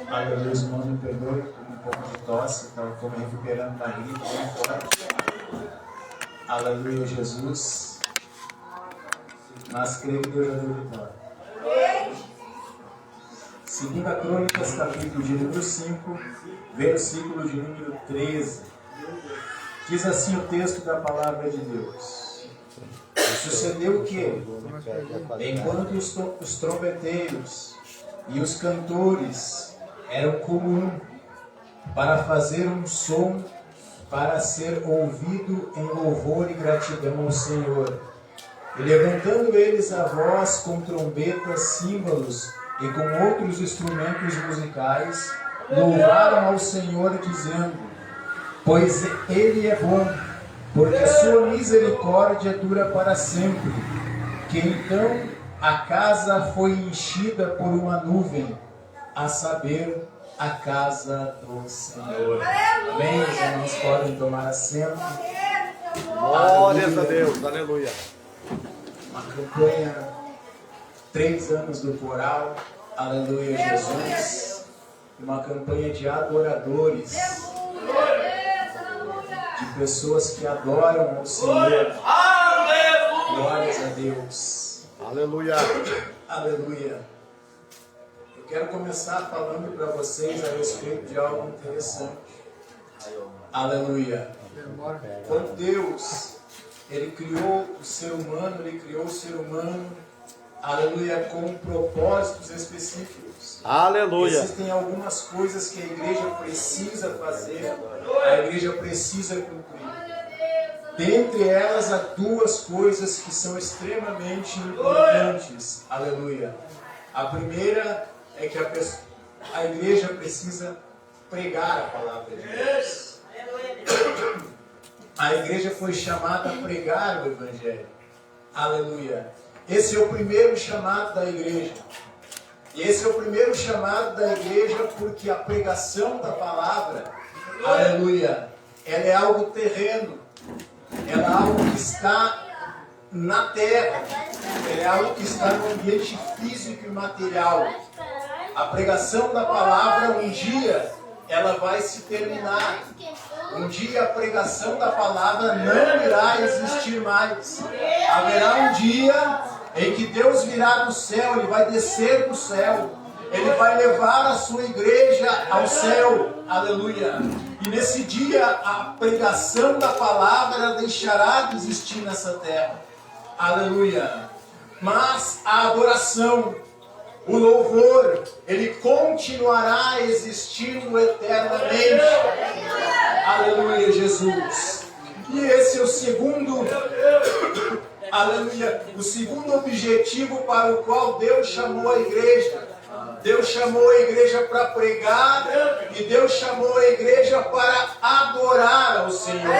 Aleluia, irmão, me perdoe por um pouco de tosse, então estou me recuperando da gripe bem forte. Aleluia, Jesus. Mas creio que Deus já deu vitória. Segunda Crônicas, capítulo de número 5, versículo de número 13. Diz assim o texto da palavra de Deus. Sucedeu que, enquanto os trombeteiros e os cantores eram comum para fazer um som para ser ouvido em louvor e gratidão ao Senhor, e levantando eles a voz com trombetas, símbolos e com outros instrumentos musicais, louvaram ao Senhor dizendo: pois Ele é bom, porque a sua misericórdia dura para sempre. Que então a casa foi enchida por uma nuvem, a saber, a casa do Senhor. Amém? Os irmãos podem tomar assento. Glórias a Deus, aleluia. Uma campanha, 3 anos do coral, aleluia, Jesus. Uma campanha de adoradores, de pessoas que adoram ao Senhor. Glórias a Deus. Aleluia. Aleluia. Eu quero começar falando para vocês a respeito de algo interessante. Aleluia. Quando Deus, Ele criou o ser humano, aleluia, com propósitos específicos. Aleluia. Existem algumas coisas que a igreja precisa fazer, a igreja precisa cumprir. Dentre elas, há 2 coisas que são extremamente importantes. Aleluia. A primeira é que a igreja precisa pregar a palavra de Deus. A igreja foi chamada a pregar o Evangelho. Aleluia. Esse é o primeiro chamado da igreja. E esse é o primeiro chamado da igreja porque a pregação da palavra, aleluia, ela é algo terreno. Ela é algo que está na terra. Ela é algo que está no ambiente físico e material. A pregação da palavra, um dia, ela vai se terminar. Um dia a pregação da palavra não irá existir mais. Haverá um dia em que Deus virá do céu, Ele vai descer do céu. Ele vai levar a sua igreja ao céu. Aleluia. E nesse dia a pregação da palavra deixará de existir nessa terra. Aleluia. Mas a adoração, o louvor, ele continuará existindo eternamente. Aleluia, Jesus. E esse é o segundo, aleluia, o segundo objetivo para o qual Deus chamou a igreja. Deus chamou a igreja para pregar e Deus chamou a igreja para adorar ao Senhor.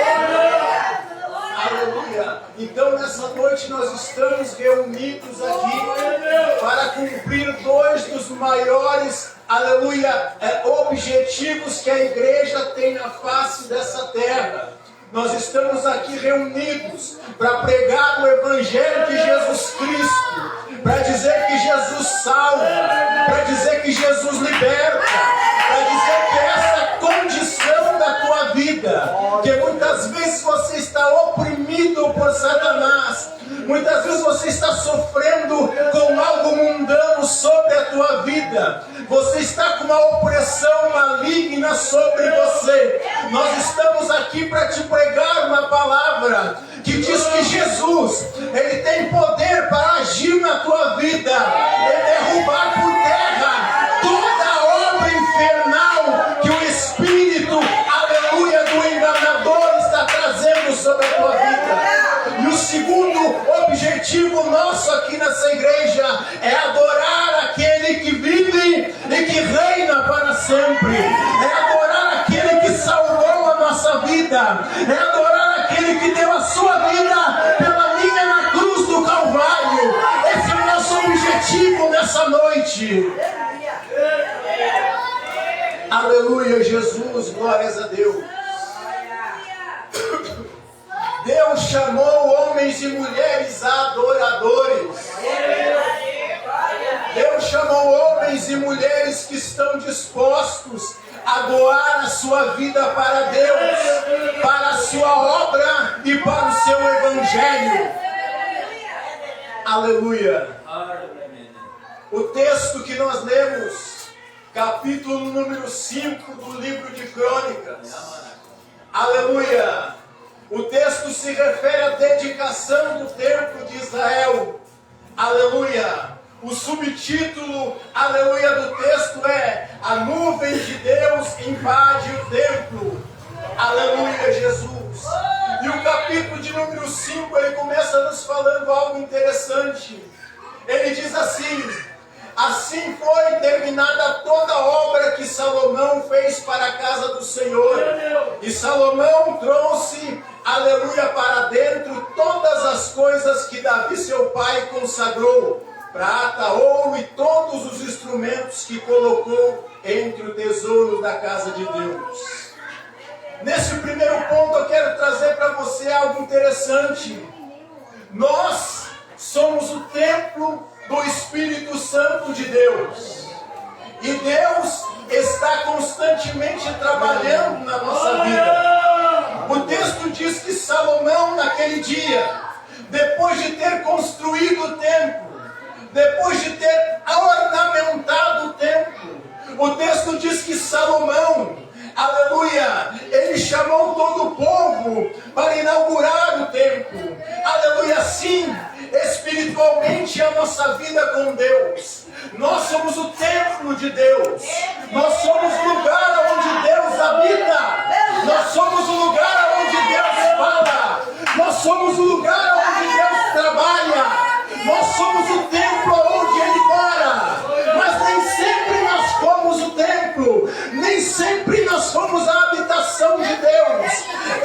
Aleluia. Então nessa noite nós estamos reunidos aqui para cumprir 2 dos maiores, aleluia, objetivos que a igreja tem na face dessa terra. Nós estamos aqui reunidos para pregar o Evangelho de Jesus Cristo, para dizer que Jesus salva, para dizer que Jesus liberta, para dizer que essa é a condição da tua vida, que muitas vezes você está oprimido por Satanás, muitas vezes você está sofrendo com algo mundano sobre a tua vida, você está com uma opressão maligna sobre você. Nós estamos aqui para te pregar uma palavra que diz que Jesus, Ele tem poder para agir na tua vida e derrubar por terra toda a obra infernal que o Espírito, aleluia, do enganador está trazendo sobre a tua vida. E o segundo objetivo nosso aqui nessa igreja é adorar aquele que vive e que reina para sempre. É adorar aquele que salvou a nossa vida. É adorar aquele que deu a sua vida pela minha na cruz do Calvário. Esse é o nosso objetivo nessa noite. Aleluia, Jesus, glórias a Deus. Deus chamou homens e mulheres adoradores. Deus chamou homens e mulheres que estão dispostos dispostos a doar a sua vida para Deus, para a sua obra e para o seu evangelho. Aleluia. O texto que nós lemos, capítulo número 5 do livro de Crônicas. Aleluia. O texto se refere à dedicação do templo de Israel. Aleluia. O subtítulo, aleluia, do texto é: a nuvem de Deus invade o templo. Aleluia, Jesus. E o capítulo de número 5, ele começa nos falando algo interessante. Ele diz assim: assim foi terminada toda a obra que Salomão fez para a casa do Senhor. E Salomão trouxe, aleluia, para dentro todas as coisas que Davi seu pai consagrou: prata, ouro e todos os instrumentos que colocou entre o tesouro da casa de Deus. Nesse primeiro ponto eu quero trazer para você algo interessante. Nós somos o templo do Espírito Santo de Deus. E Deus está constantemente trabalhando na nossa vida. O texto diz que Salomão, naquele dia, depois de ter construído o templo, depois de ter ornamentado o templo, o texto diz que Salomão, aleluia, ele chamou todo o povo para inaugurar o templo. Aleluia, sim, espiritualmente a nossa vida com Deus. Nós somos o templo de Deus. Nós somos o lugar onde Deus habita. Nós somos o lugar onde Deus fala. Nós somos o lugar onde Deus trabalha. Nós somos o templo onde Ele mora. Mas nem sempre nós fomos o templo. Nem sempre nós fomos a habitação de Deus.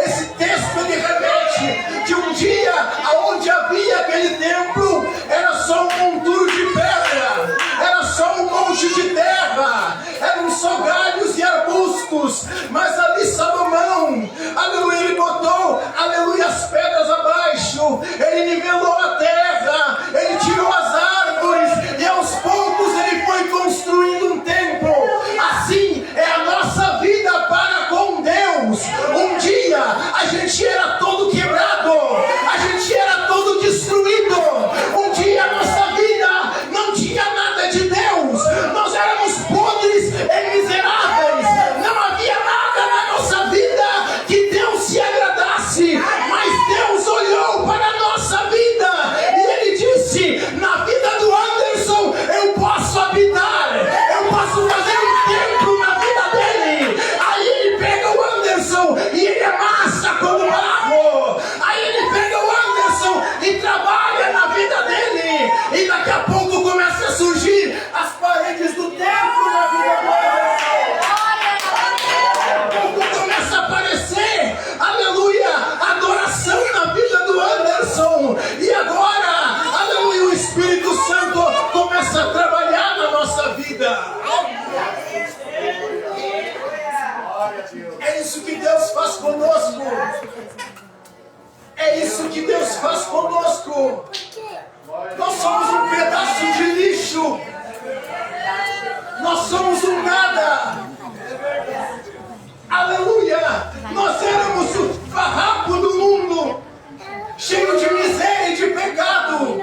Esse texto ele remete que um dia aonde havia aquele templo era só um monturo de pedra, era só um monte de terra, eram só galhos e arbustos. Mas ali Salomão, aleluia, ele botou, aleluia, as pedras abaixo, ele nivelou a terra, ele tirou as árvores e aos poucos ele foi construindo um templo. Assim é a nossa vida para com Deus. Um dia a gente era todo quebrado, a gente era todo destruído. Um dia a nossa vida não tinha nada de Deus, nós éramos podres e miseráveis, não havia nada na nossa vida que Deus se agradasse. Mas Deus olhou para a nossa vida e Ele disse: na vida do Anderson eu posso habitar, eu posso fazer um templo na vida dele. Aí ele pega o Anderson e ele amassa como barro. Aí ele pega o Anderson e trabalha na vida dele. E daqui a pouco começa a surgir as paredes do templo na vida dele. Daqui a pouco começa a aparecer, aleluia, adoração na vida do Anderson. E agora, aleluia, o Espírito Santo começa a trabalhar na nossa vida. É isso que Deus faz conosco. É isso que Deus faz conosco. Nós somos um pedaço de lixo. Nós somos um nada. Aleluia. Nós éramos o farrapo do mundo, cheio de miséria e de pecado.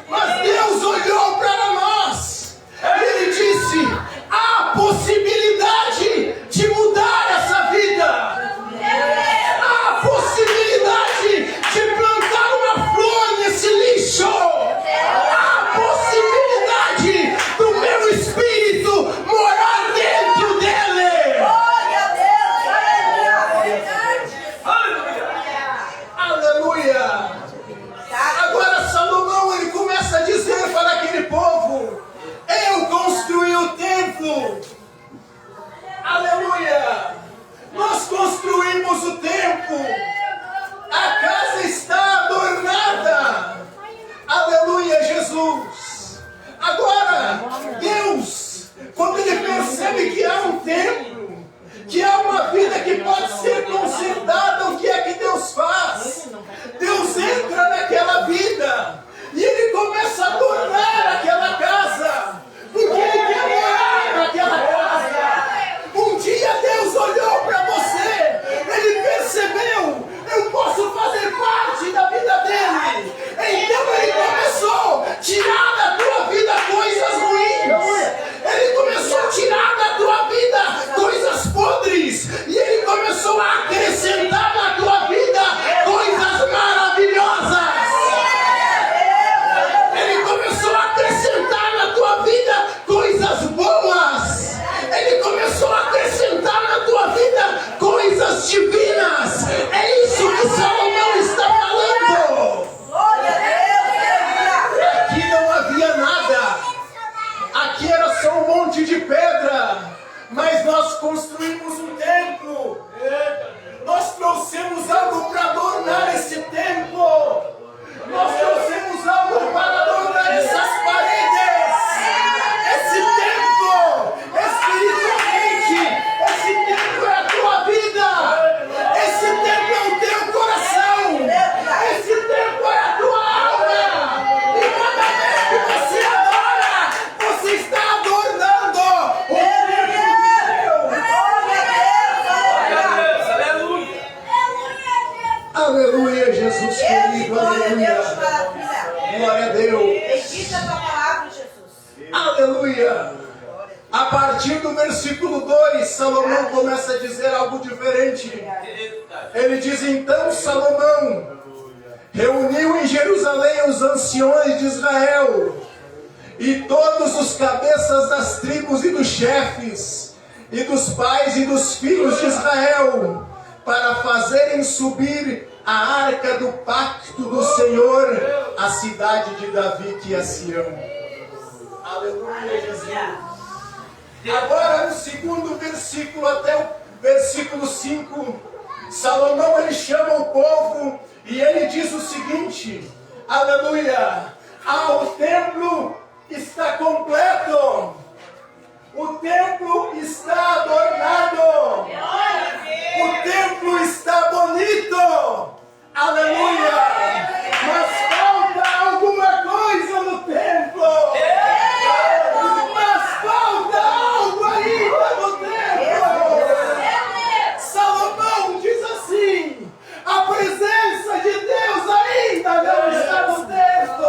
Mas Deus olhou para nós e Ele disse: há possibilidade de mudar essa vida. Há possibilidade de plantar uma flor nesse lixo. Há possibilidade do meu espírito morar dentro dele. Aleluia. Agora Salomão ele começa a dizer para aquele povo: eu construí o templo. Aleluia. Nós construímos o templo. A casa está adornada. Aleluia, Jesus. Agora, Deus, quando Ele percebe que há um templo, que há uma vida que pode ser consertada, o que é que Deus faz? Deus entra naquela vida e Ele começa a adornar aquela casa, porque Ele quer morar naquela casa. construímos um templo. Nós trouxemos algo para adornar esse templo. Nós trouxemos algo para adornar essas paredes. Esse templo, espiritualmente, esse templo é a tua vida. Esse templo é o teu coração. Esse templo é a tua alma. E cada vez que você adora, você está adornando o templo de Deus. Aleluia, Jesus querido, aleluia. Glória a Deus. Bendita a tua palavra, Jesus. Aleluia. A partir do versículo 2, Salomão começa a dizer algo diferente. Ele diz: então Salomão reuniu em Jerusalém os anciões de Israel e todos os cabeças das tribos e dos chefes e dos pais e dos filhos de Israel, para fazerem subir a arca do pacto do Senhor, a cidade de Davi, que é Sião. Aleluia, Jesus. Agora no segundo versículo até o versículo 5, Salomão ele chama o povo e ele diz o seguinte: aleluia, o templo está completo, o templo está adornado, o templo está bonito, aleluia, mas falta alguma coisa no templo, mas falta algo ainda no templo. Salomão diz assim: a presença de Deus ainda não está no templo.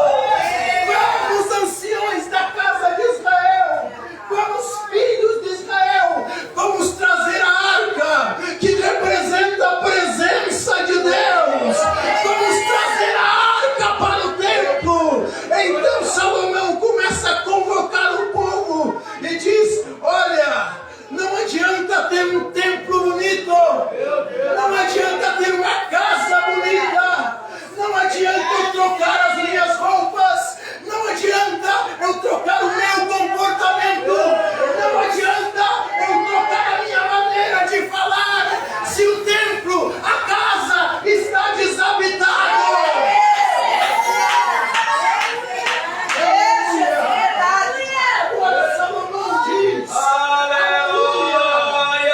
Vamos, anciões da casa de Israel, vamos, filhos de Israel, vamos trazer a arca que representa a presença de Deus. Vamos trazer a arca para o templo. Então Salomão começa a convocar o povo e diz: olha, não adianta ter um templo bonito, não adianta ter uma casa bonita, não adianta eu trocar as minhas roupas, não adianta eu trocar o meu comportamento, não adianta eu trocar a minha maneira de falar, se o templo, a casa está desabitada. Agora Salomão diz: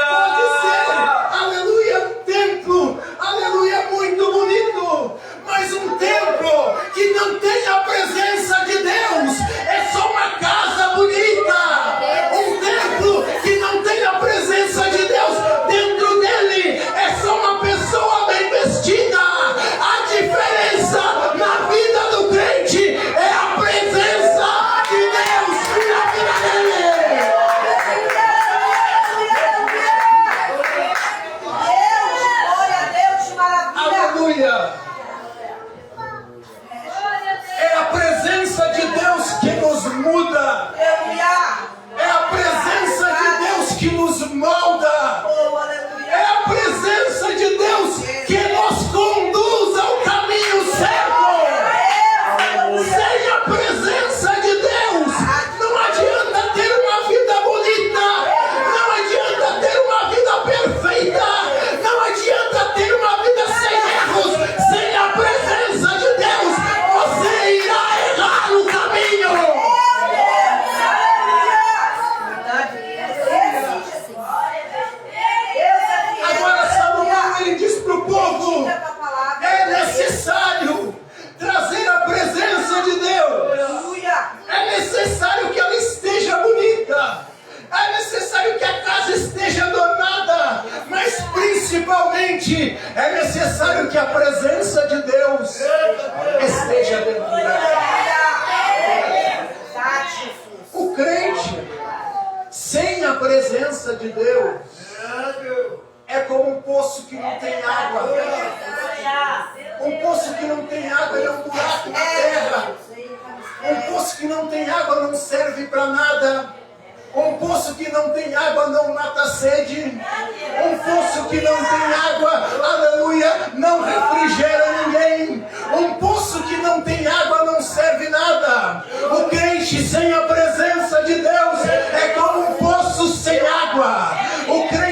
pode ser, aleluia, um templo, aleluia, muito bonito, mas um templo que não tem a presença de Deus é só uma casa bonita. Um templo que não tem a presença de Deus dentro dele é só uma pessoa bem vestida. A diferença na vida do crente é a presença de Deus na vida dele. Glória a Deus, maravilha. Aleluia. É a presença de Deus que nos muda. É a presença de Deus que nos molda. É a presença de Deus que nos conduz ao caminho certo. Sem a presença de Deus, não adianta ter uma vida bonita, não adianta ter uma vida perfeita, não adianta ter uma vida sem erros. Sem a presença de Deus, você irá errar no caminho. Agora Salomão ele diz para o povo: é necessário trazer a presença de Deus. É necessário que ela esteja bonita. É necessário que a casa esteja adornada. Mas principalmente é necessário que a presença de Deus esteja dentro dela. O crente sem a presença de Deus é como um poço que não tem água. Um poço que não tem água é um buraco na terra. Um poço que não tem água não serve para nada. Um poço que não tem água não mata a sede. Um poço que não tem água, aleluia, não refrigera ninguém. Um poço que não tem água não serve nada. O crente sem a presença de Deus é como um poço sem água. O crente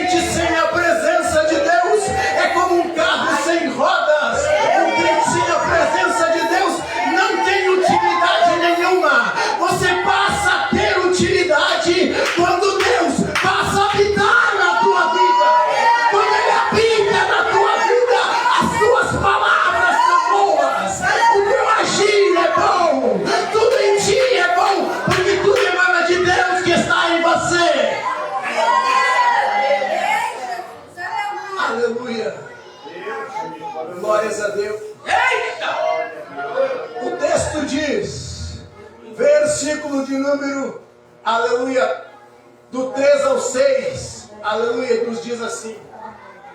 versículo de número, aleluia, do 3 ao 6, aleluia, nos diz assim,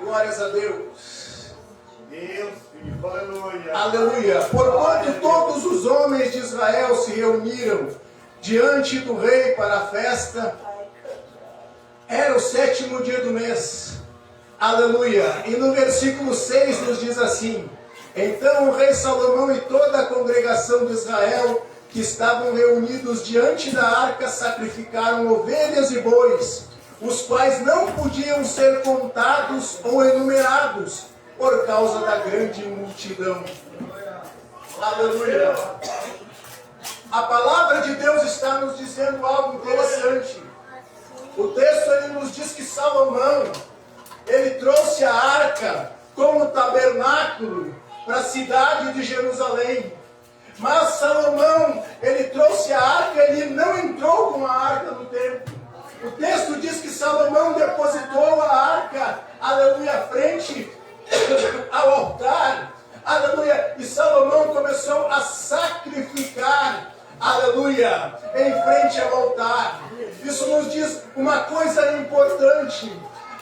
glórias a Deus. Deus, filho, aleluia. Aleluia. Porquanto todos os homens de Israel se reuniram diante do rei para a festa, era o 7º dia do mês. Aleluia. E no versículo 6 nos diz assim: então o rei Salomão e toda a congregação de Israel, que estavam reunidos diante da arca, sacrificaram ovelhas e bois, os quais não podiam ser contados ou enumerados, por causa da grande multidão. Aleluia. A palavra de Deus está nos dizendo algo interessante. O texto ele nos diz que Salomão, ele trouxe a arca como tabernáculo para a cidade de Jerusalém. Mas Salomão, ele trouxe a arca, ele não entrou com a arca no templo. O texto diz que Salomão depositou a arca, aleluia, à frente ao altar, aleluia, e Salomão começou a sacrificar, aleluia, em frente ao altar. Isso nos diz uma coisa importante,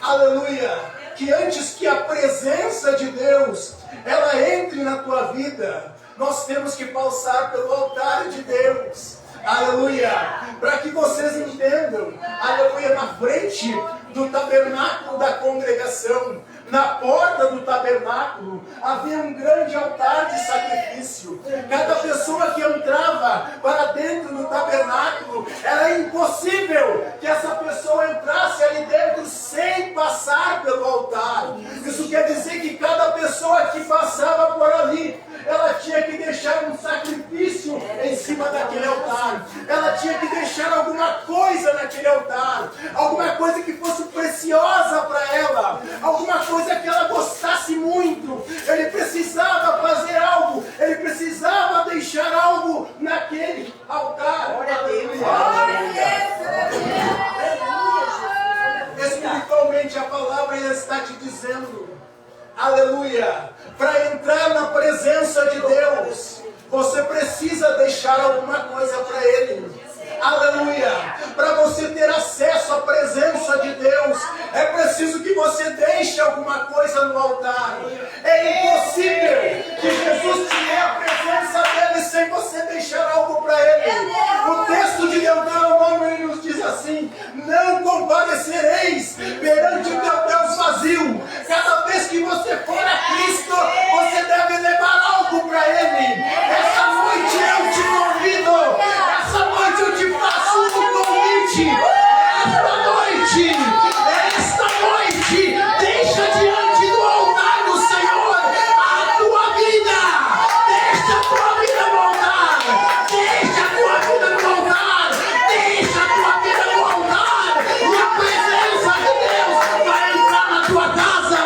aleluia, que antes que a presença de Deus, ela entre na tua vida, nós temos que passar pelo altar de Deus, aleluia, para que vocês entendam, aleluia, na frente do tabernáculo da congregação, na porta do tabernáculo, havia um grande altar de sacrifício. Cada pessoa que entrava para dentro do tabernáculo, era impossível que essa pessoa entrasse ali dentro sem passar pelo altar. Isso quer dizer que cada pessoa que passava por ali, ela tinha que deixar um sacrifício em cima daquele altar. Ela tinha que deixar alguma coisa naquele altar, alguma coisa que fosse preciosa para ela, alguma coisa que ela gostasse muito. Ele precisava fazer algo, ele precisava deixar algo naquele altar. Glória a Deus. Espiritualmente a palavra está te dizendo, aleluia, para entrar na presença de Deus, você precisa deixar alguma coisa para Ele. Aleluia, para você ter acesso à presença de Deus, é preciso que você deixe alguma coisa no altar. É impossível que Jesus te dê a presença dele sem você deixar algo para Ele. O texto de Deuteronômio nos diz assim: não comparecereis perante o teu Deus vazio. Cada vez que você for a Cristo, você deve levar algo para Ele. Essa noite eu te convido, essa noite eu te faço um convite. Esta noite, deixa diante do altar do Senhor a tua vida. Deixa a tua vida no altar. Deixa a tua vida no altar. Deixa a tua vida no altar. E a presença de Deus vai entrar na tua casa.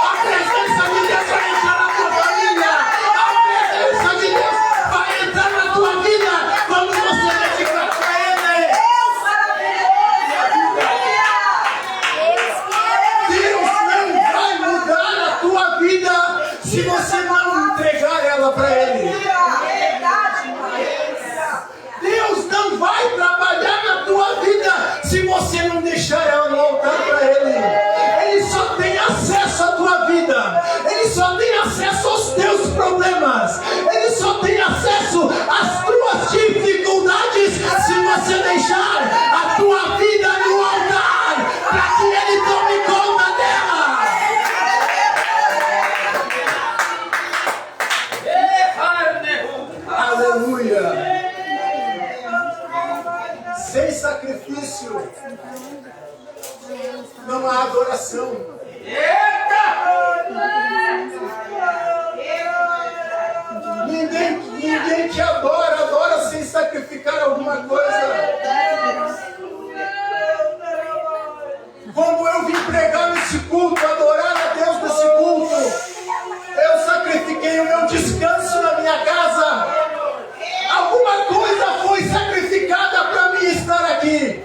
A presença de Deus vai entrar na tua família. A presença de Deus vai entrar na tua vida quando você dedicar para Ele. Deus não vai mudar a tua vida se você não entregar ela para Ele. Deus não vai trabalhar na tua vida se você não deixar ela no altar para Ele. Ele só tem acesso à tua vida. Ele só tem acesso aos teus problemas. Ele só tem acesso às tuas dificuldades se você deixar a tua vida no altar para que Ele tome conta dela. Aleluia. Sem sacrifício não há adoração. Ninguém te adora sem sacrificar alguma coisa. Quando eu vim pregar nesse culto, adorar a Deus nesse culto, eu sacrifiquei o meu descanso na minha casa. Alguma coisa foi sacrificada para mim estar aqui.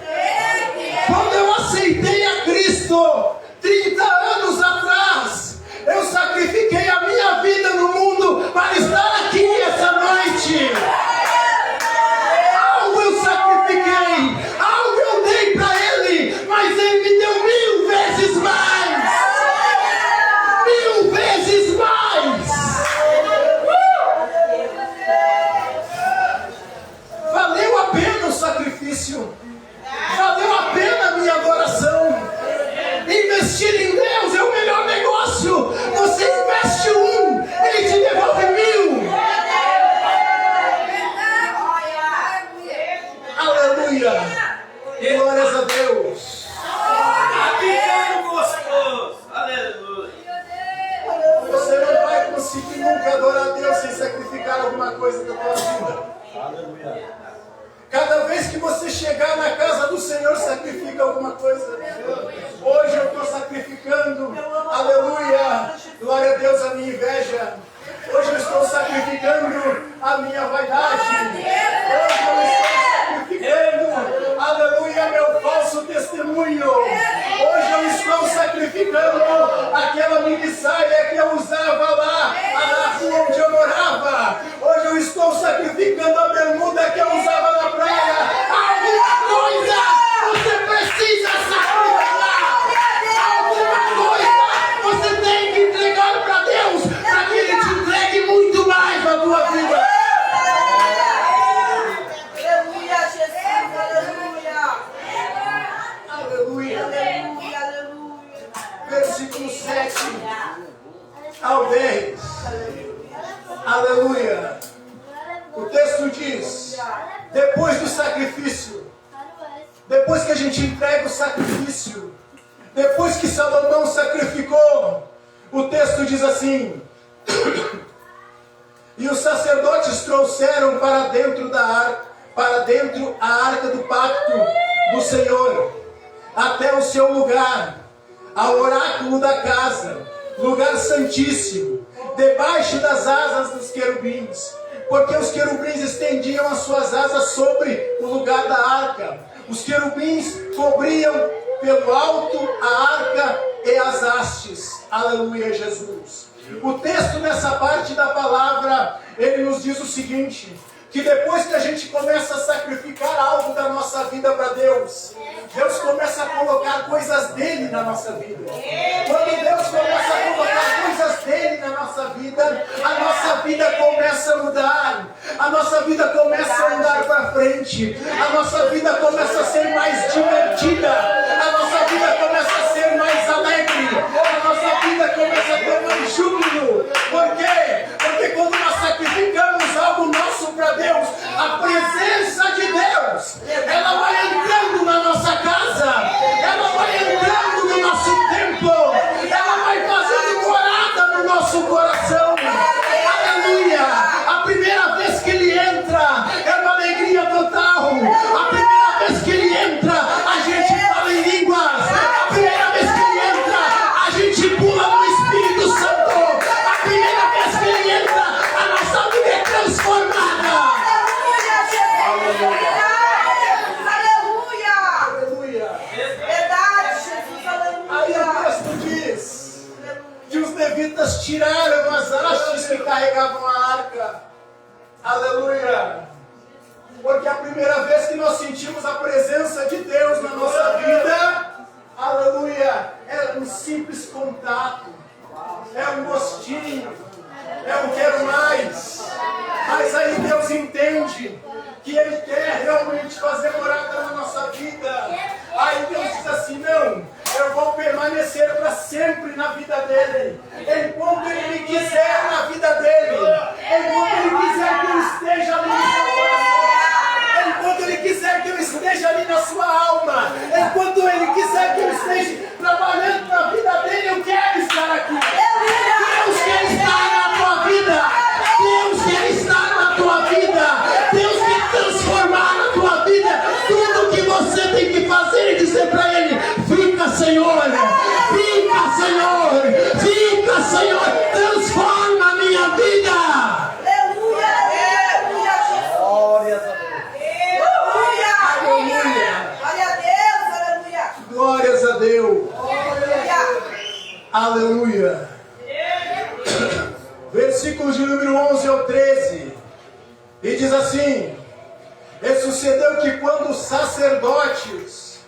Quando eu aceitei a Cristo, 30 anos atrás, eu sacrifiquei a minha vida no mundo para estar aqui essa noite. sacrifício. Valeu a pena a minha adoração. Investir em Deus é o melhor negócio. Você investe 1, Ele te devolve 1000. Aleluia. Glórias a Deus. Aleluia. Você não vai conseguir nunca adorar a Deus sem sacrificar alguma coisa da tua vida. Aleluia. Cada vez que você chegar na casa do Senhor, sacrifica alguma coisa. Hoje eu estou sacrificando, aleluia, glória a Deus, a minha inveja. Hoje eu estou sacrificando a minha vaidade. Hoje eu estou sacrificando, aleluia, meu falso testemunho. Hoje eu estou sacrificando aquela minissaia que eu usava lá na rua onde eu morava. Hoje eu estou sacrificando a bermuda que eu usava na praia. Alguma coisa você precisa sacrificar. Alguma coisa você tem que entregar para Deus, para que Ele te entregue muito mais na tua vida. Aleluia, Jesus, aleluia. Aleluia. Aleluia, aleluia. Versículo 7 ao 10. Aleluia. O texto diz: depois do sacrifício, depois que a gente entrega o sacrifício, depois que Salomão sacrificou, o texto diz assim: e os sacerdotes trouxeram para dentro a arca do pacto do Senhor, até o seu lugar, ao oráculo da casa, lugar santíssimo, debaixo das asas dos querubins, porque os querubins estendiam as suas asas sobre o lugar da arca. Os querubins cobriam pelo alto a arca e as hastes. Aleluia, Jesus. O texto nessa parte da palavra, ele nos diz o seguinte: que depois que a gente começa a sacrificar algo da nossa vida para Deus, Deus começa a colocar coisas dele na nossa vida. Quando Deus começa a colocar coisas dele na nossa vida, a nossa vida começa a mudar, a nossa vida começa a andar para frente, a nossa vida começa a ser mais divertida, a nossa vida começa a ser mais alegre, a nossa vida começa a ter mais júbilo. Por quê? Porque quando nós sacrificamos algo nosso para Deus, a presença de Deus, ela vai entrando na nossa casa, ela vai entrando no nosso templo, ela vai fazendo morada no nosso coração. Aleluia! A primeira vez que ele entra, é uma alegria total. A primeira vez que ele entra, a gente fala em línguas. A primeira vez que ele entra, a gente pula no Espírito Santo. A primeira vez que ele entra, a nossa vida é transformada. Aleluia! Aleluia! Verdade, Jesus, Aí o aleluia! texto diz que os levitas tiraram as hastes que carregavam a arca. Aleluia! Porque a primeira vez que nós sentimos a presença de Deus na nossa vida, aleluia, é um simples contato, é um gostinho, é um quero mais. Mas aí Deus entende que Ele quer realmente fazer morada na nossa vida. Aí Deus diz assim: não, eu vou permanecer para sempre na vida dele, enquanto Ele me quiser na vida dele, enquanto Ele quiser que eu esteja ali no seu coração, enquanto Ele quiser que eu esteja ali na sua alma, enquanto Ele quiser que eu esteja trabalhando na vida dele, eu quero estar aqui. Deus quer estar na tua vida, Deus quer estar na tua vida, Deus quer transformar na tua vida. Tudo que você tem que fazer é dizer para Ele: fica, Senhor, fica, Senhor, fica, Senhor, transforma a minha vida. Aleluia, aleluia, Jesus. Glória a Deus. Aleluia. Glória a Deus, aleluia. Glórias a Deus. Aleluia. Aleluia. Versículos de número 11 ao 13. E diz assim: e sucedeu que quando os sacerdotes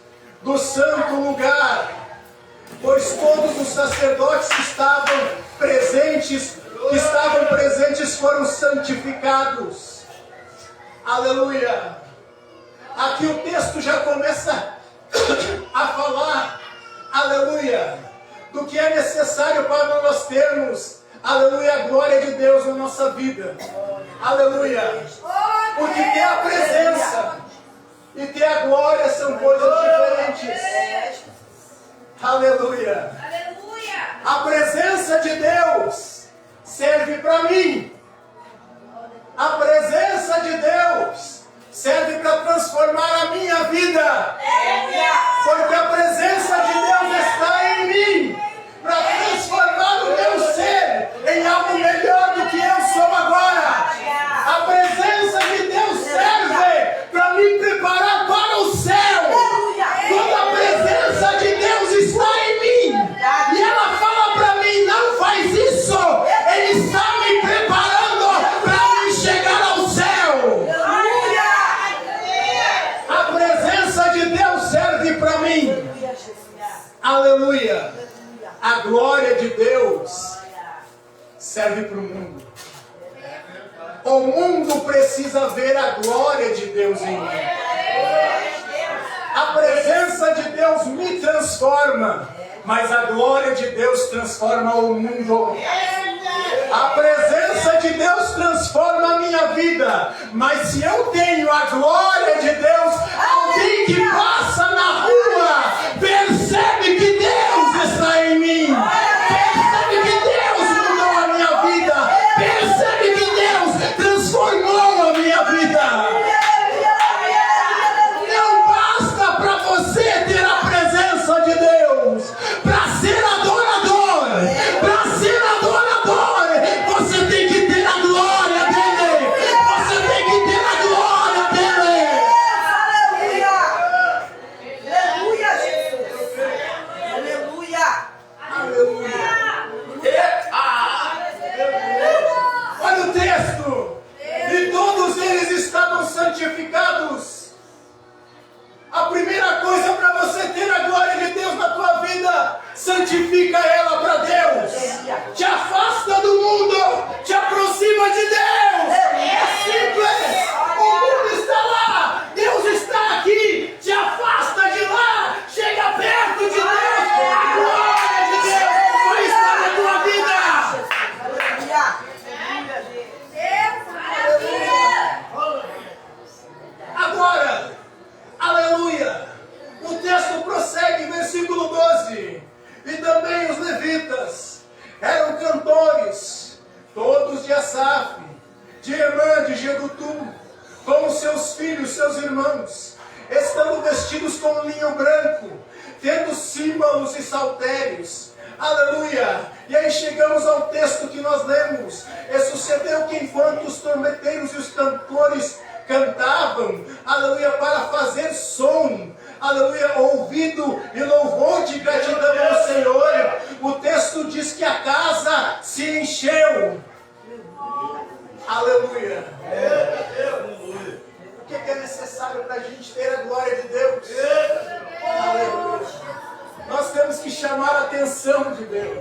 do santo lugar, pois todos os sacerdotes que estavam presentes foram santificados. Aleluia. Aqui o texto já começa a falar, aleluia, do que é necessário para nós termos, aleluia, a glória de Deus na nossa vida. Aleluia. Porque ter a presença e ter a glória são coisas diferentes. Aleluia. A presença de Deus serve para mim. A presença de Deus serve para transformar a minha vida. Porque a presença de Deus está em mim para transformar o meu ser em algo melhor do que eu sou agora. A presença de Deus serve para me preparar para o céu. Quando a presença de Deus está em mim e ela fala para mim, não faz isso, Ele está me preparando para me chegar ao céu. A presença de Deus serve para mim. Aleluia. A glória de Deus serve para o mundo. O mundo precisa ver a glória de Deus em mim. A presença de Deus me transforma, mas a glória de Deus transforma o mundo. A presença de Deus transforma a minha vida, mas se eu tenho a glória de Deus, alguém que passa na rua percebe que Deus está em mim. Percebe que Deus mudou a minha vida. Percebe que Deus transformou a minha vida. Não basta para você ter a presença de Deus. Para ser adorador, você tem que ter a glória dele. Você tem que ter a glória dele. Aleluia, Jesus. Aleluia. Aleluia. Olha o texto. E todos eles estavam santificados. A primeira coisa para você ter a glória de Deus na tua vida, santifica ela para Deus. Te afasta do mundo, te aproxima de Deus. É simples. O mundo está lá, Deus está aqui. Te afasta de lá, chega perto de Deus. A glória de Deus vai estar na tua vida. Agora, aleluia, o texto prossegue, versículo 12. E também os levitas eram cantores, todos de Asaf, de Emã, de Jedutum, com os seus filhos, seus irmãos, estando vestidos com linho branco, tendo símbolos e saltérios. Aleluia! E aí chegamos ao texto que nós lemos. E sucedeu que enquanto os trombeteiros e os cantores cantavam, aleluia, para fazer som, aleluia, ouvido e louvor de gratidão ao Senhor, o texto diz que a casa se encheu. Aleluia. O que é necessário para a gente ter a glória de Deus? Aleluia. Nós temos que chamar a atenção de Deus.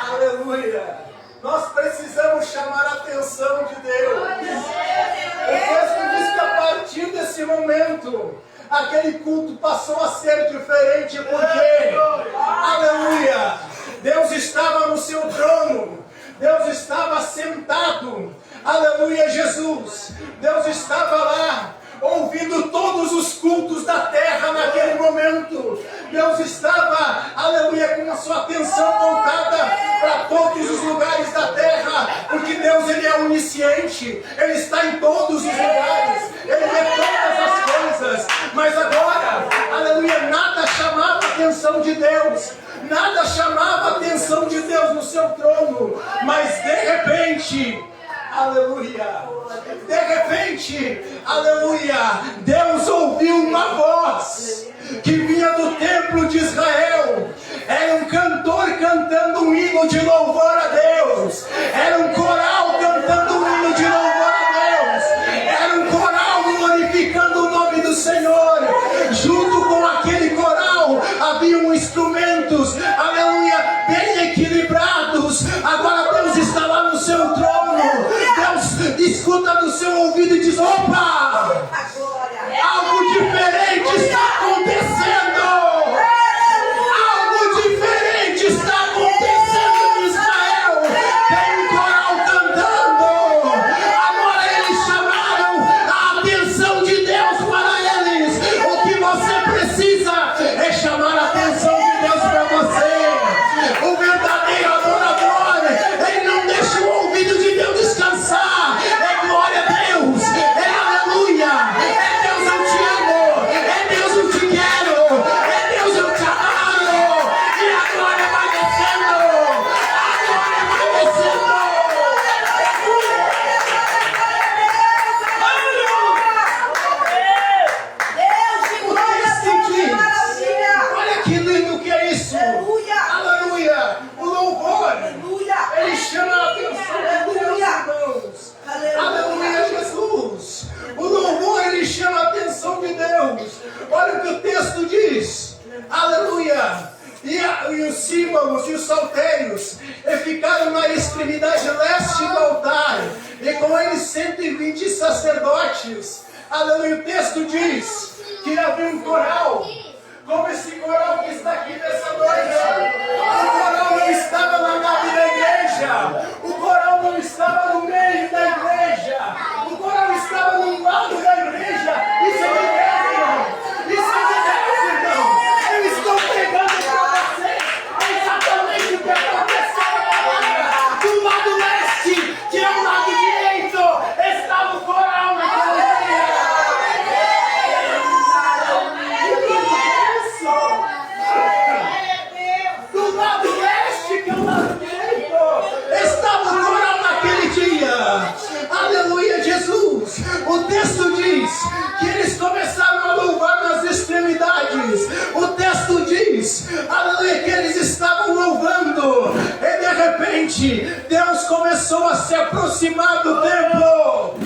Aleluia. Nós precisamos chamar a atenção de Deus. O texto diz que a partir desse momento, aquele culto passou a ser diferente, porque, aleluia, Deus estava no seu trono, Deus estava sentado, aleluia, Jesus, Deus estava lá, ouvindo todos os cultos da terra naquele momento. Deus estava, aleluia, com a sua atenção voltada para todos os lugares da terra, porque Deus, Ele é onisciente, Ele está em todos os lugares, Ele vê todas as coisas, mas agora, aleluia, nada chamava a atenção de Deus, nada chamava a atenção de Deus no seu trono, mas de repente, aleluia, de repente, aleluia, Deus ouviu uma voz que vinha do templo de Israel. Era um cantor cantando um hino de louvor a Deus. Era um coral cantando um hino de louvor a Deus. Era um coral glorificando o nome do Senhor. Junto com aquele coral haviam instrumentos, aleluia, bem equilibrados. Agora Deus está lá no seu trono. Deus escuta no seu ouvido e diz: opa! A glória. Algo diferente está acontecendo. Algo diferente está acontecendo em Israel. Tem um coral cantando. Agora eles chamaram a atenção de Deus para eles. O que você precisa é chamar a atenção de Deus para você. O verdadeiro adorador, ele não deixa o ouvido de Deus descansar. É glória a Deus. É aleluia. É Deus, eu te amo. É Deus, eu te quero. É Deus, eu te adoro. E a glória vai descendo. A glória vai descendo. Deus de glória, Deus de maravilha. Olha que lindo que é isso. Aleluia. Aleluia. O louvor, Aleluia. ele chama a atenção de Deus, irmãos. Aleluia, Jesus. O louvor, ele chama a atenção de Deus. Olha o que o texto diz. Aleluia. E os símbolos e os saltérios ficaram na extremidade leste do altar. E com eles 120 sacerdotes. Aleluia. O texto diz que havia um coral. Como esse coral que está aqui nessa noite. O coral não estava na nave da igreja. O coral não estava no meio da igreja. O coral estava no lado da igreja. Isso é de Deus, irmão. Isso é de Deus, irmão. Eu estou pregando para vocês exatamente o que aconteceu agora. Do lado leste, que é o lado direito, estava o coral naquele dia. Do lado leste, que é o lado direito, estava o coral naquele dia. Aleluia, Jesus. O texto diz que eles começaram a louvar nas extremidades. O texto diz, aleluia, que eles estavam louvando. E de repente, Deus começou a se aproximar do templo.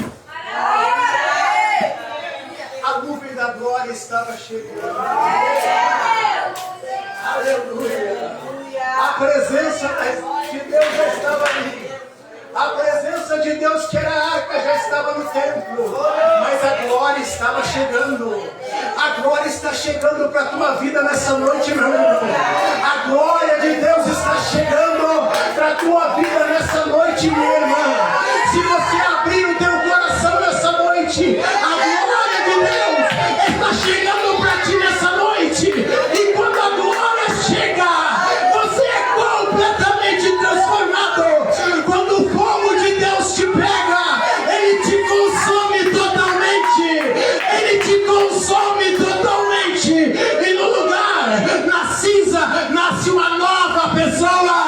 A nuvem da glória estava chegando. Aleluia. A presença de Deus já estava ali. A presença de Deus, que era a arca, já estava no templo. Mas a glória estava chegando. A glória está chegando para a tua vida nessa noite, meu irmão. A glória de Deus está chegando para a tua vida nessa noite, minha irmã. Se você abrir o teu coração nessa noite, a glória de Deus está chegando para ti nessa noite. E quando a glória chega, você é completamente transformado. Quando o fogo de Deus te pega, ele te consome totalmente. Ele te consome totalmente. E no lugar, na cinza, nasce uma nova pessoa.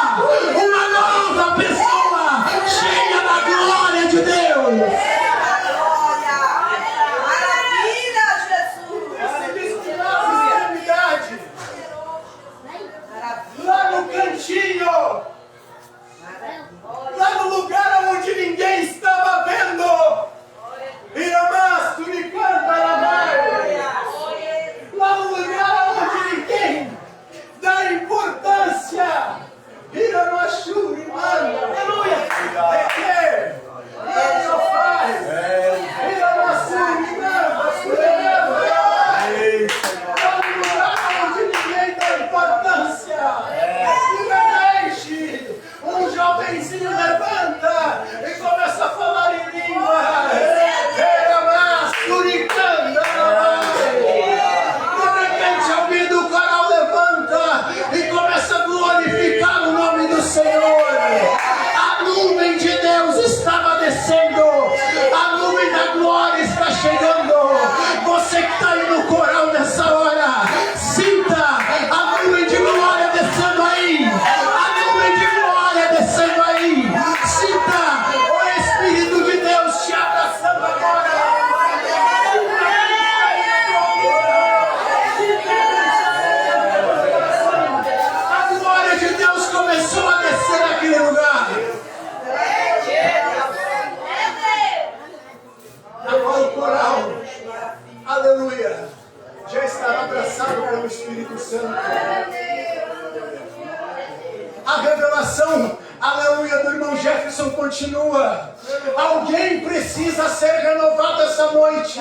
Uma nova pessoa cheia da glória de Deus. Lá no cantinho, lá no lugar onde ninguém estava vendo, Iramás, tu me canta na lá no lugar onde ninguém dá importância, Iramás, aleluia, é que Deus faz, Iramás, um jovenzinho levanta e começa a falar em língua. De repente, ao ouvir do coral, levanta e começa a glorificar o nome do Senhor. A nuvem de Deus estava descendo. A nuvem da glória está chegando. Você que está aí no coral nessa hora, sinta a nuvem de glória descendo aí. A nuvem de glória descendo aí. Sinta o Espírito de Deus te abraçando agora. A glória de Deus começou a descer naquele lugar. Agora o coral, aleluia, já estará abraçado pelo Espírito Santo. A revelação, aleluia, do irmão Jefferson continua. Alguém precisa ser renovado essa noite.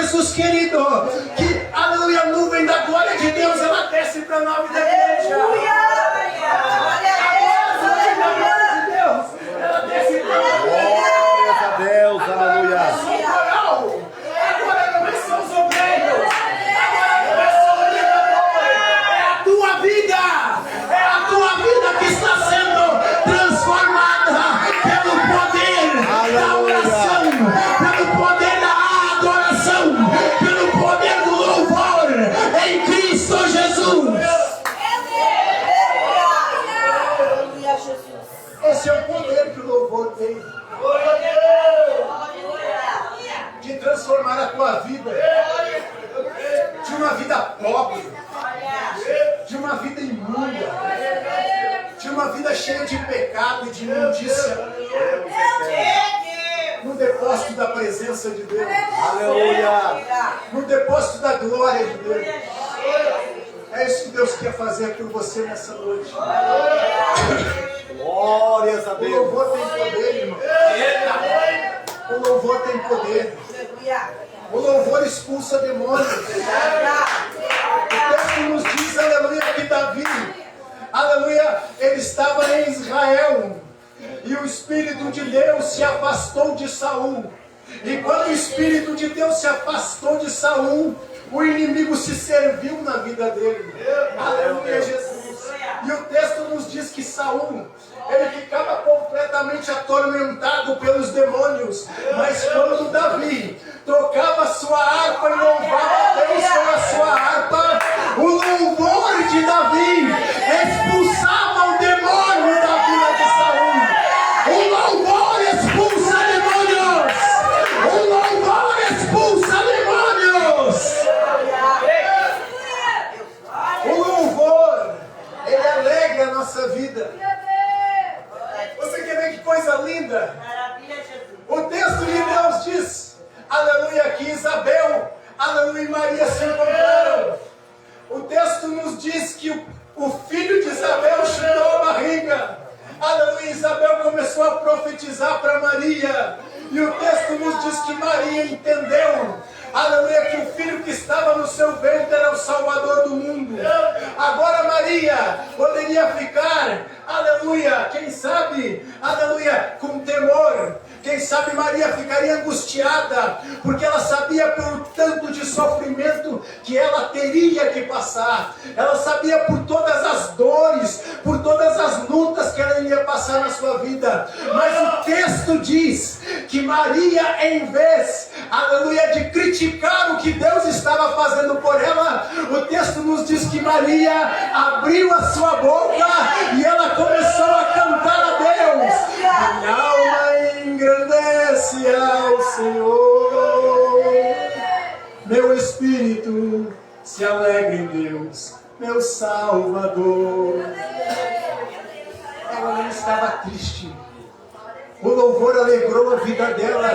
Jesus querido, que, aleluia, a nuvem da glória de Deus, ela desce para a nova igreja. Aleluia. Glória a Deus. Ela desce para a nova Glórias a Deus, aleluia. Agora não é só os obreiros. Agora não é só o liderador. É a tua vida. É a tua vida que está sendo transformada pelo poder da oração, pelo poder da adoração, pelo poder do louvor em Cristo Jesus. Aleluia, Jesus. Esse é o poder que o louvor tem de transformar a tua vida de uma vida pobre, de uma vida imunda, de uma vida cheia de pecado e de imundícia, no depósito da presença de Deus, Aleluia. no depósito da glória de Deus. É isso que Deus quer fazer por você nessa noite. Glórias a O Deus. louvor tem poder, irmão. O louvor tem poder. O louvor expulsa demônios. O texto nos diz, aleluia, que Davi, aleluia, ele estava em Israel e o Espírito de Deus se afastou de Saul. E quando o Espírito de Deus se afastou de Saul, o inimigo se serviu na vida dele. Aleluia, Jesus. E o texto nos diz que Saul, ele ficava completamente atormentado pelos demônios. Mas quando Davi tocava sua harpa e louvava a Deus com a sua harpa, o louvor de Davi expulsava o demônio da vida de Saul. O louvor expulsa demônios. O louvor expulsa demônios. O louvor, ele alegra a nossa vida. Você quer ver que coisa linda? O texto de Deus diz, aleluia, que Isabel, aleluia, e Maria se encontraram. O texto nos diz que o filho de Isabel chutou a barriga. Aleluia, Isabel começou a profetizar para Maria. E o texto nos diz que Maria entendeu, aleluia, que o filho que estava no seu ventre era o Salvador do mundo. Agora Maria poderia ficar, aleluia, quem sabe, aleluia, com temor. Quem sabe Maria ficaria angustiada, porque ela sabia por tanto de sofrimento que ela teria que passar. Ela sabia por todas as dores, por todas as lutas que ela iria passar na sua vida. Mas o texto diz que Maria, em vez, aleluia, de criticar o que Deus estava fazendo por ela, o texto nos diz que Maria abriu a sua boca e ela começou a cantar a Deus. Minha alma engrandece ao Senhor, meu espírito se alegra em Deus, meu Salvador. Ela não estava triste. O louvor alegrou a vida dela.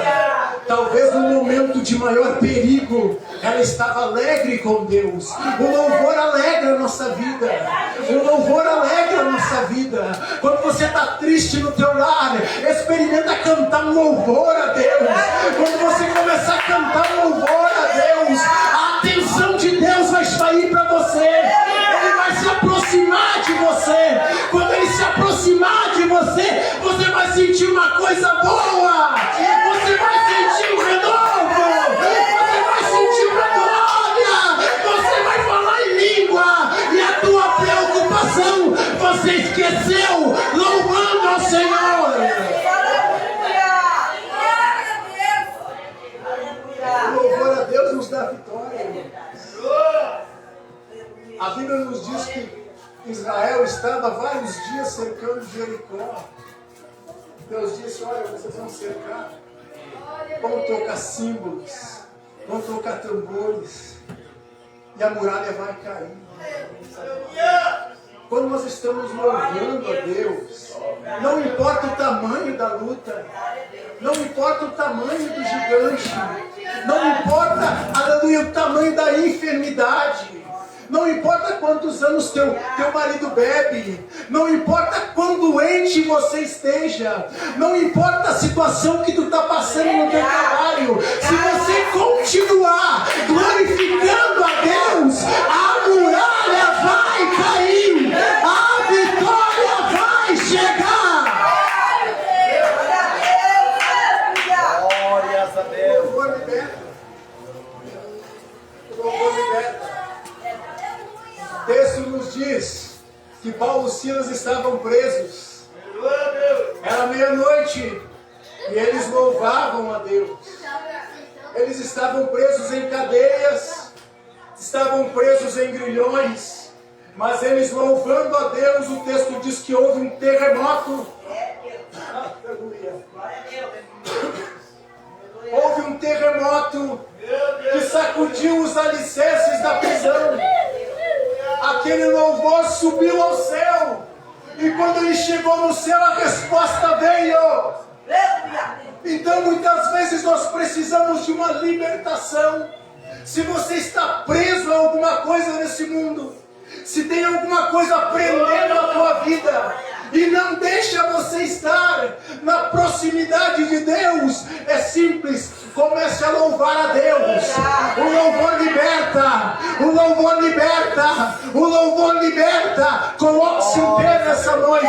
Talvez no momento de maior perigo, ela estava alegre com Deus. O louvor alegra a nossa vida. O louvor alegra a nossa vida. Quando você está triste no teu lar, experimenta cantar um louvor a Deus. Quando você começar a cantar um louvor a Deus, a atenção de Deus vai sair para você. Ele vai se aproximar de você. Quando Ele se aproximar de você, você vai sentir uma coisa boa. Você vai sentir um renovo. Você vai sentir uma glória. Você vai falar em língua. E a tua preocupação você esqueceu louvando ao Senhor. O louvor a Deus nos dá vitória. A Bíblia nos diz que Israel estava vários dias cercando Jericó. Deus disse, olha, vocês vão cercar, vão tocar símbolos, vão tocar tambores, e a muralha vai cair. Quando nós estamos louvando a Deus, não importa o tamanho da luta, não importa o tamanho do gigante, não importa, aleluia, o tamanho da enfermidade, não importa quantos anos teu marido bebe, não importa quão doente você esteja, não importa a situação que tu está passando no teu trabalho, se você continuar nos diz que Paulo e Silas estavam presos. Era meia-noite e eles louvavam a Deus. Eles estavam presos em cadeias, estavam presos em grilhões, mas eles louvando a Deus, o texto diz que houve um terremoto. Houve um terremoto que sacudiu os alicerces da prisão. Aquele louvor subiu ao céu. E quando ele chegou no céu, a resposta veio. Então muitas vezes nós precisamos de uma libertação. Se você está preso a alguma coisa nesse mundo, se tem alguma coisa prendendo a tua vida e não deixa você estar na proximidade de Deus, é simples, comece a louvar a Deus. O louvor liberta, o louvor liberta, o louvor liberta. Coloque-se em pé nessa noite.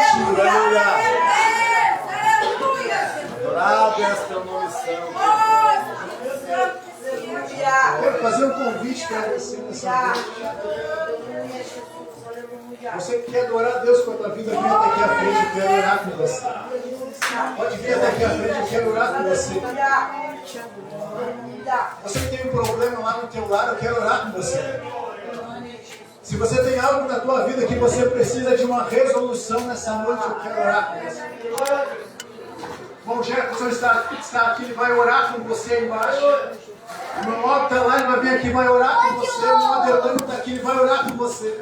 Adorado é teu nome santo. Quero fazer um convite para você nessa noite. Você que quer adorar a Deus com a tua vida, vem até aqui à frente, eu quero orar com você. Pode vir até aqui à frente, eu quero orar com você. Você que tem um problema lá no teu lar, eu quero orar com você. Se você tem algo na tua vida que você precisa de uma resolução nessa noite, eu quero orar com você. O irmão Jefferson está aqui, ele vai orar com você aí embaixo. O meu irmão está lá, ele vai vir aqui, vai orar com você. O irmão Adelano está aqui, ele vai orar com você.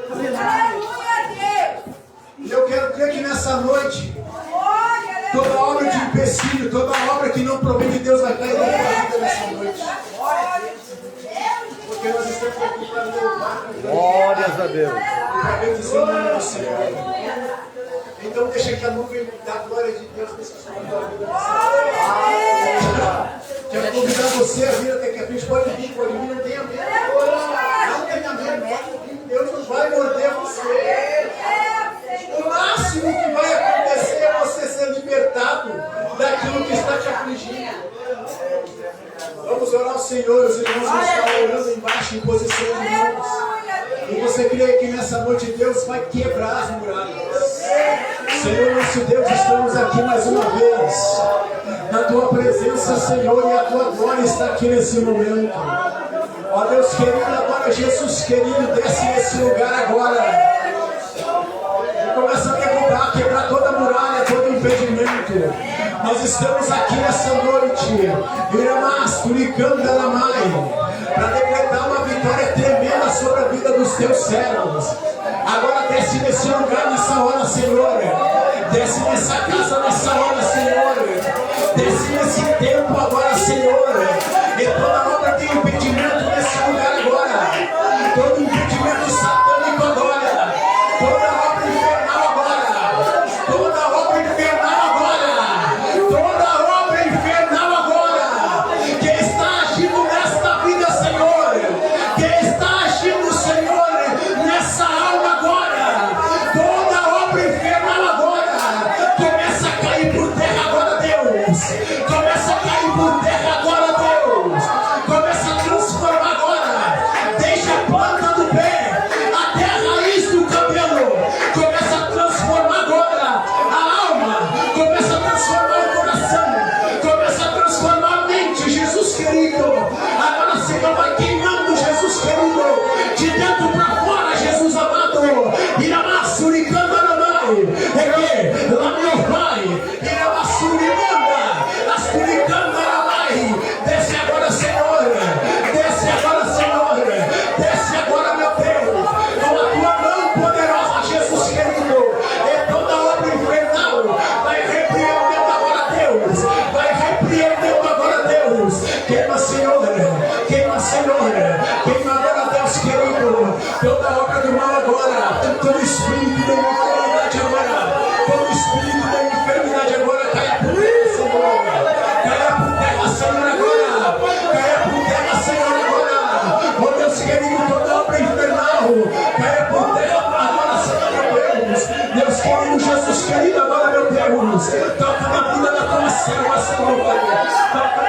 E eu quero crer que nessa noite, toda obra de empecilho, toda obra que não provém de Deus vai cair na tua vida nessa noite. Porque nós estamos aqui para louvar. Glórias a Deus. Para bendizer o nome do Senhor. Então deixa que a nuvem da glória de Deus desça sobre a tua vida. Quero convidar você a vir até que a gente pode vir, não tenha medo. Não tenha medo, pode vir. Deus não vai morder você. O máximo que vai acontecer é você ser libertado daquilo que está te afligindo. Vamos orar ao Senhor, os irmãos vão estar orando embaixo em posição de mãos. E você crê que nessa noite Deus vai quebrar as muralhas. Senhor, nosso Deus, estamos aqui mais uma vez na tua presença, Senhor, e a tua glória está aqui nesse momento. Ó Deus querido, agora Jesus querido, desce nesse lugar agora. E começa a derrubar, quebrar toda a muralha, todo impedimento. Nós estamos aqui nessa noite, para decretar uma vitória tremenda sobre a vida dos teus servos. Agora desce nesse lugar, nessa hora, Senhor. Desce nessa casa, nessa hora, Senhor. Desce nesse tempo agora, Senhor. E toda obra tem impedimento nesse lugar agora. Todo impedimento satânico agora. Toda obra infernal agora. Toda obra infernal agora. Toda obra infernal agora. Que está agindo nesta vida, Senhor. Que está agindo, Senhor, nessa alma agora. Toda obra infernal agora. Começa a cair por terra agora, Deus. Começa a cair por terra agora, Deus. Começa a transformar agora. Deixa a planta do pé até a raiz do cabelo. Começa a transformar agora a alma. Começa a transformar o coração. Começa a transformar a mente, Jesus querido. Agora, Senhor, vai queimando, Jesus querido. De dentro para fora, Jesus amado. Iramassuri, Kandanamai. É lá meu Pai. Iramassuri, manda. Asturi, Kandanamai. Desce agora, Senhor. Desce agora, Senhor. Desce agora, meu Deus. Com a tua mão poderosa, Jesus querido. E toda obra infernal vai repreendendo agora, Deus. Vai repreendendo agora, Deus. Queima, Senhor. Queima, Senhor. Queima agora, Deus querido. Toda obra do mal agora. Todo espírito da enfermidade agora. Todo espírito da enfermidade agora caia por terra, Senhor. Caia por terra, Senhor, agora. Caia por terra, Senhor, agora. Oh, Deus querido, toda obra infernal. Caia por terra agora, Senhor, meu Deus. Deus querido, Jesus querido, agora, meu Deus. Toca na vida da tua serva, Senhor. Toca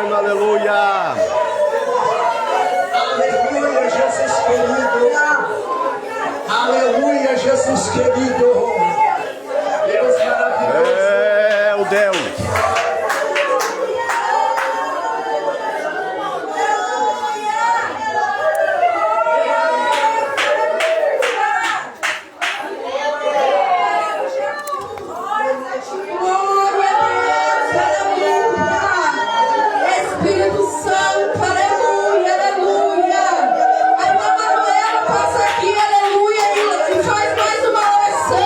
eterno, aleluia. Aleluia, Jesus querido. Aleluia, Jesus querido. Deus maravilhoso. É o Deus. Espírito Santo, aleluia, aleluia. A irmã Manuela passa aqui, aleluia, e faz mais uma oração.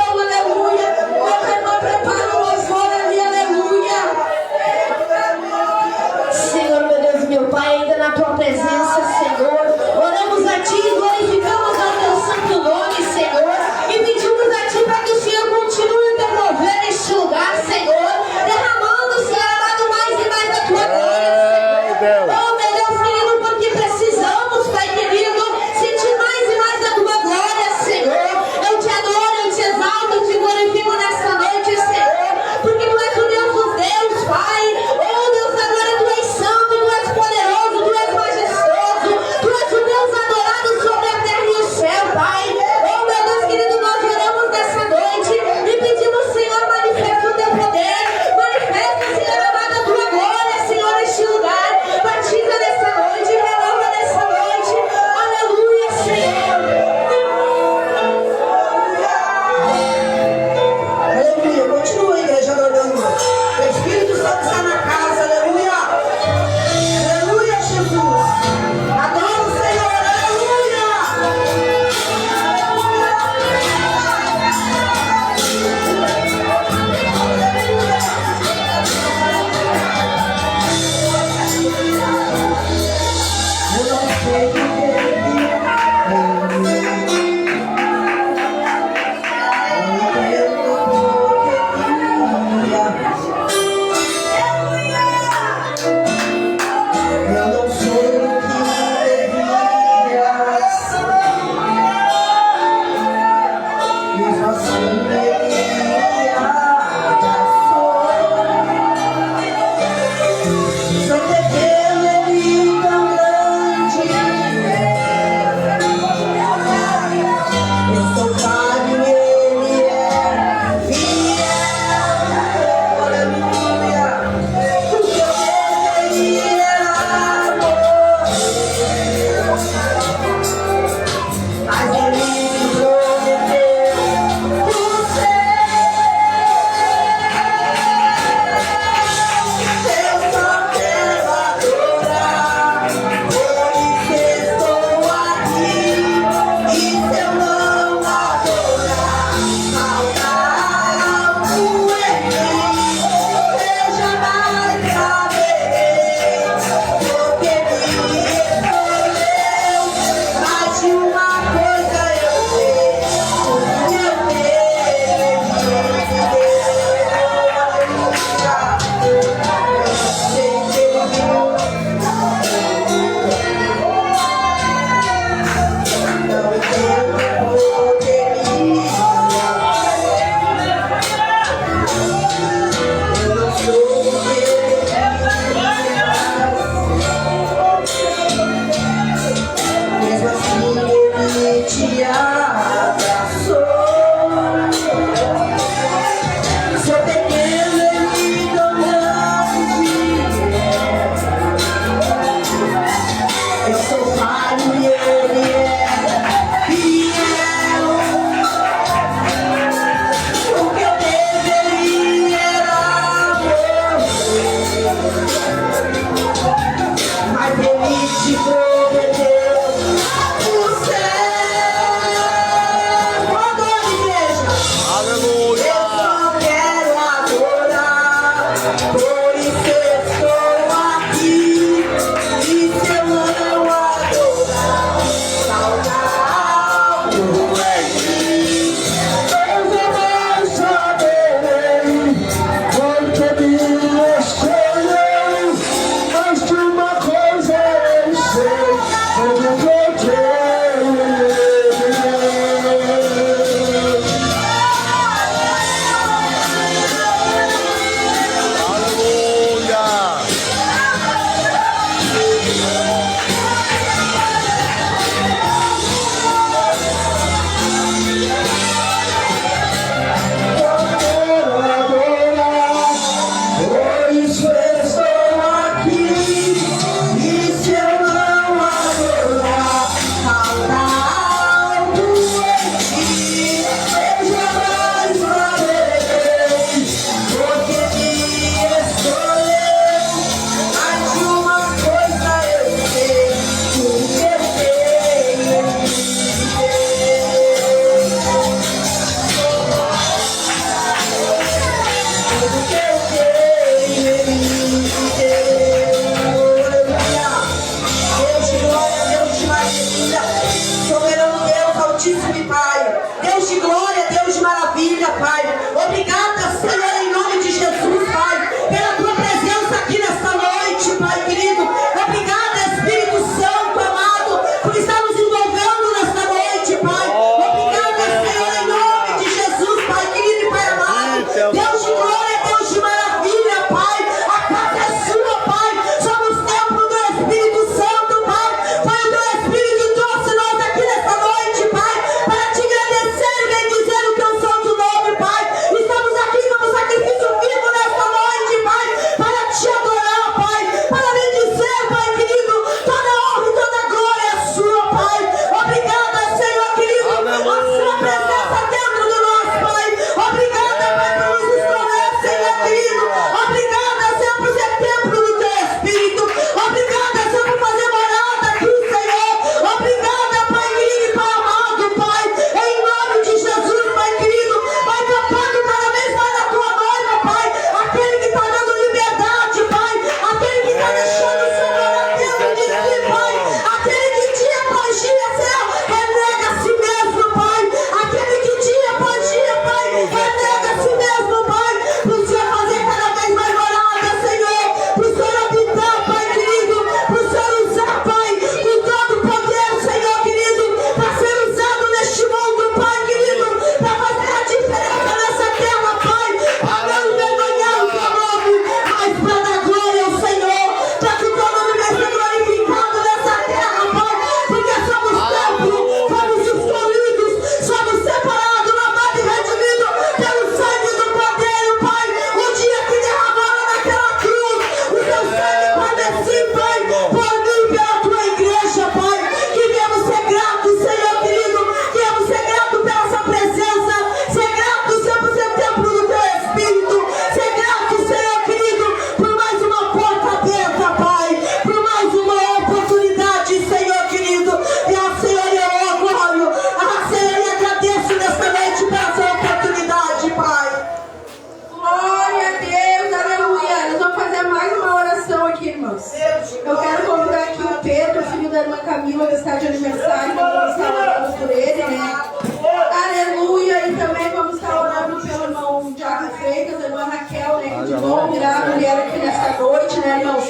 orar, irmãos.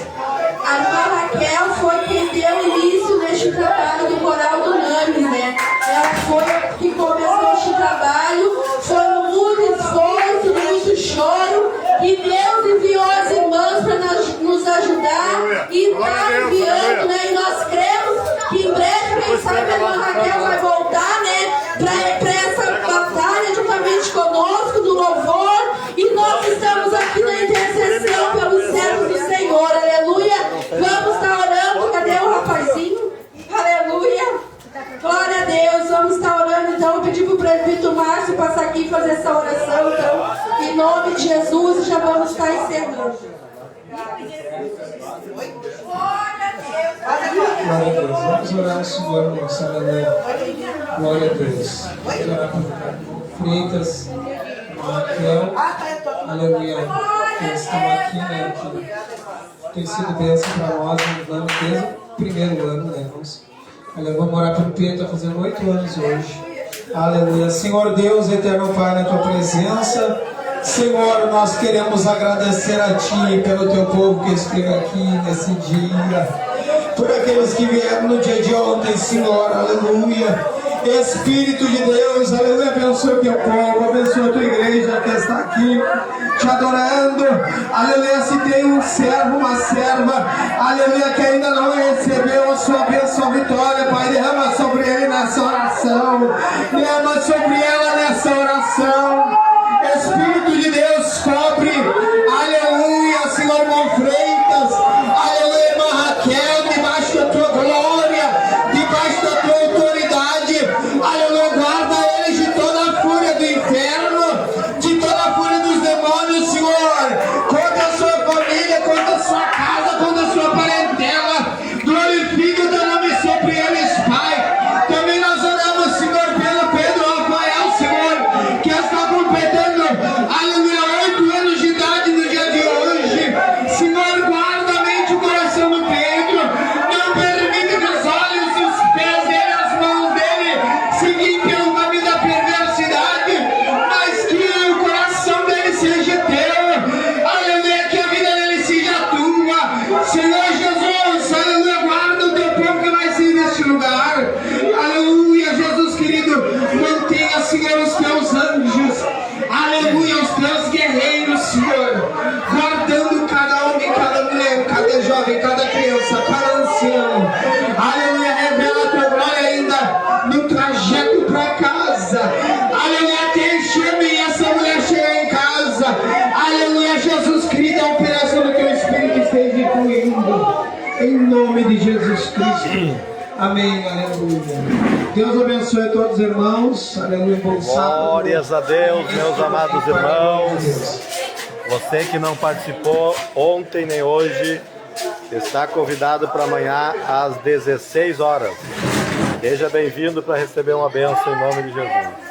A irmã Raquel foi quem deu início neste trabalho do Coral do Names, né? Ela foi que começou este trabalho, foi muito esforço, muito choro, e Deus enviou as irmãs para nos ajudar e está enviando, né? E nós cremos que em breve, quem sabe, a irmã Raquel vai voltar, né? Para essa batalha juntamente conosco, do louvor, e nós estamos aqui na intercessão pelos servos do Senhor, aleluia. Vamos estar orando, cadê o rapazinho? Aleluia. Glória a Deus, vamos estar orando então. Eu pedi para o presbítero Márcio passar aqui e fazer essa oração, então, em nome de Jesus, e já vamos estar encerrando. Glória a Deus. Vamos orar ao Senhor, nossa aleluia. Glória a Deus. Vamos orar por Freitas, Raquel, aleluia. Que estão aqui, né? Que tem sido bênção para nós no ano, desde o primeiro ano, né, irmãos? Aleluia. Vamos orar por Pedro, está fazendo 8 anos hoje. Aleluia. Senhor Deus, eterno Pai, na tua presença. Senhor, nós queremos agradecer a Ti pelo Teu povo que esteve aqui nesse dia, por aqueles que vieram no dia de ontem, Senhor, aleluia. Espírito de Deus, aleluia, abençoa o Teu povo, abençoa a Tua igreja que está aqui te adorando, aleluia. Se tem um servo, uma serva, aleluia, que ainda não recebeu a sua bênção, vitória, Pai, derrama sobre ele nessa oração, derrama sobre ela nessa oração. Espírito de Deus, cobre, aleluia, Senhor, irmão Freitas, aleluia, irmã Raquel, debaixo da tua glória, debaixo da tua autoridade, aleluia, guarda eles de toda a fúria do inferno, de toda a fúria dos demônios, Senhor, contra a sua família, contra a sua casa, contra a sua parentela, glorifica o teu nome sobre eles, Pai. Também nós oramos, Senhor, pelo Pedro Rafael, Senhor, que está completando, aleluia, 8 anos de idade no dia de hoje. Senhor, guarda a mente e o coração do Pedro. Não permita que os olhos, os pés dele, as mãos dele seguem pelo caminho da perversidade, mas que o coração dele seja teu. Aleluia, que a vida dele seja tua. Senhor Jesus, aleluia, guarda o teu povo que vai ser neste lugar. Aleluia, Jesus querido, mantenha, Senhor, os teus anjos. Aleluia, os teus guerreiros, Senhor, guardando cada homem, cada mulher, cada jovem, cada criança, cada ancião. Aleluia, revela a tua glória ainda no trajeto para casa. Aleluia, até chame e essa mulher chegar em casa. Aleluia, Jesus querido, a operação do teu Espírito esteja fluindo. Em nome de Jesus Cristo. Amém, aleluia. Deus abençoe a todos os irmãos. Aleluia, bom sábado. Glórias a Deus, meus amados irmãos. Você que não participou ontem nem hoje, está convidado para amanhã às 16 horas. Seja bem-vindo para receber uma bênção em nome de Jesus.